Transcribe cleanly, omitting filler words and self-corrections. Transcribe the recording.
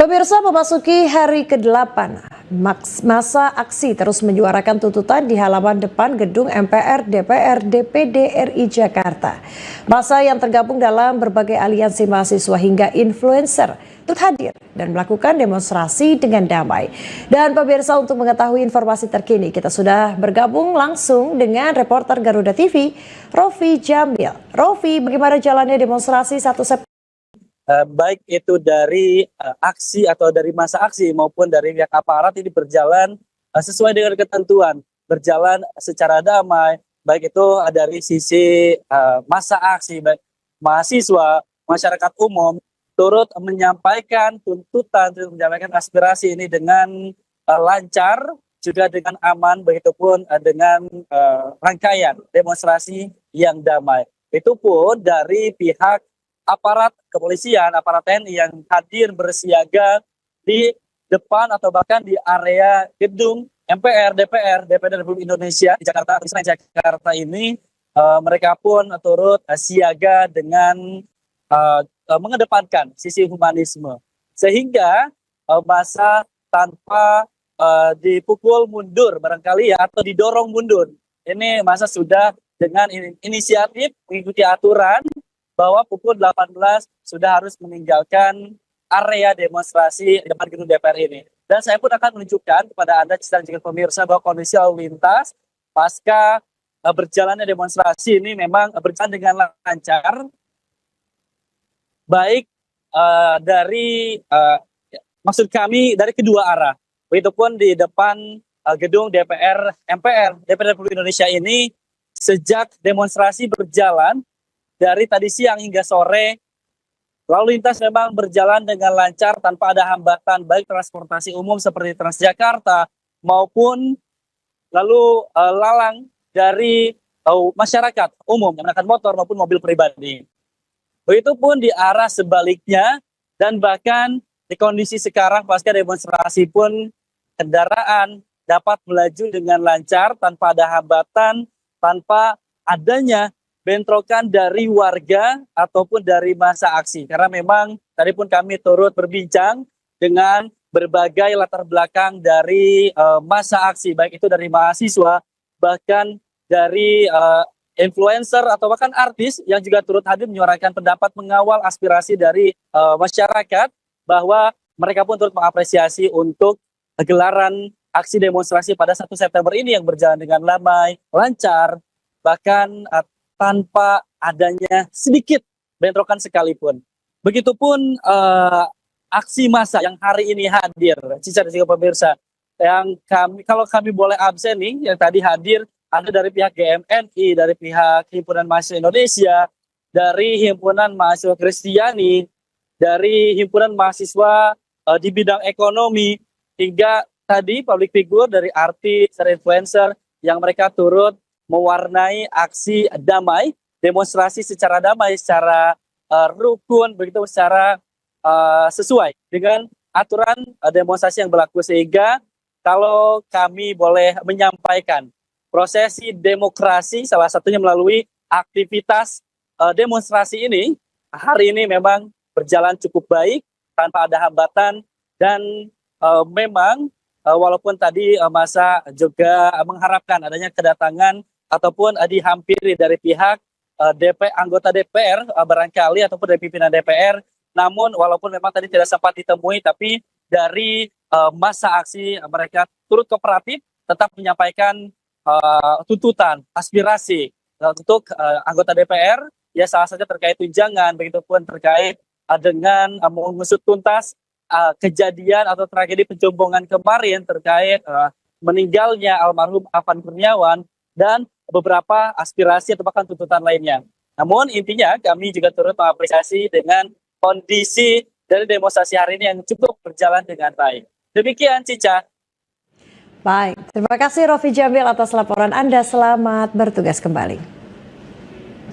Pemirsa, memasuki hari ke-8, masa aksi terus menyuarakan tuntutan di halaman depan gedung MPR DPR DPD RI Jakarta. Masa yang tergabung dalam berbagai aliansi mahasiswa hingga influencer turut hadir dan melakukan demonstrasi dengan damai. Dan pemirsa, untuk mengetahui informasi terkini, kita sudah bergabung langsung dengan reporter Garuda TV, Rofi Jamil. Rofi, bagaimana jalannya demonstrasi 1 September? Baik itu dari aksi atau dari masa aksi maupun dari pihak aparat ini berjalan sesuai dengan ketentuan, berjalan secara damai, baik itu dari sisi masa aksi, baik mahasiswa, masyarakat umum turut menyampaikan tuntutan, turut menyampaikan aspirasi ini dengan lancar, juga dengan aman, begitupun dengan rangkaian demonstrasi yang damai. Itu pun dari pihak aparat kepolisian, aparat TNI yang hadir bersiaga di depan atau bahkan di area gedung MPR, DPR, DPD Republik Indonesia di Jakarta, Jakarta ini, mereka pun turut siaga dengan mengedepankan sisi humanisme. Sehingga masa tanpa dipukul mundur barangkali ya, atau didorong mundur. Ini masa sudah dengan inisiatif mengikuti aturan, bahwa pukul 18 sudah harus meninggalkan area demonstrasi di depan gedung DPR ini. Dan saya pun akan menunjukkan kepada Anda dan juga pemirsa bahwa kondisi lalu lintas pasca berjalannya demonstrasi ini memang berjalan dengan lancar, baik dari maksud kami dari kedua arah. Begitupun di depan gedung DPR MPR DPR Republik Indonesia ini, sejak demonstrasi berjalan dari tadi siang hingga sore, lalu lintas memang berjalan dengan lancar tanpa ada hambatan, baik transportasi umum seperti Transjakarta maupun lalu lalang dari masyarakat umum yang menggunakan motor maupun mobil pribadi. Begitupun di arah sebaliknya, dan bahkan di kondisi sekarang pasca demonstrasi pun kendaraan dapat melaju dengan lancar tanpa ada hambatan, tanpa adanya bentrokan dari warga ataupun dari masa aksi. Karena memang tadi pun kami turut berbincang dengan berbagai latar belakang dari masa aksi, baik itu dari mahasiswa, bahkan dari influencer atau bahkan artis yang juga turut hadir menyuarakan pendapat, mengawal aspirasi dari masyarakat, bahwa mereka pun turut mengapresiasi untuk gelaran aksi demonstrasi pada 1 September ini yang berjalan dengan damai, lancar, bahkan tanpa adanya sedikit bentrokan sekalipun. Begitupun aksi massa yang hari ini hadir, Cica dan juga pemirsa, yang kalau kami boleh absen nih, yang tadi hadir ada dari pihak GMNI, dari pihak Himpunan Mahasiswa Indonesia, dari Himpunan Mahasiswa Kristiani, dari Himpunan Mahasiswa di bidang ekonomi, hingga tadi public figure dari artis, dari influencer yang mereka turut mewarnai aksi damai, demonstrasi secara damai, secara rukun, begitu secara sesuai dengan aturan demonstrasi yang berlaku. Sehingga kalau kami boleh menyampaikan, prosesi demokrasi salah satunya melalui aktivitas demonstrasi ini, hari ini memang berjalan cukup baik, tanpa ada hambatan, dan memang walaupun tadi masa juga mengharapkan adanya kedatangan ataupun dihampiri dari pihak anggota DPR barangkali ataupun dari pimpinan DPR, namun walaupun memang tadi tidak sempat ditemui, tapi dari masa aksi mereka turut kooperatif, tetap menyampaikan tuntutan, aspirasi untuk anggota DPR, ya salah satunya terkait tunjangan, begitupun terkait dengan mengusut tuntas kejadian atau tragedi penjombongan kemarin terkait meninggalnya almarhum Afan Kurniawan, dan beberapa aspirasi atau bahkan tuntutan lainnya. Namun intinya kami juga turut mengapresiasi dengan kondisi dari demonstrasi hari ini yang cukup berjalan dengan baik. Demikian, Cica. Baik, terima kasih Rofi Jamil atas laporan Anda. Selamat bertugas kembali.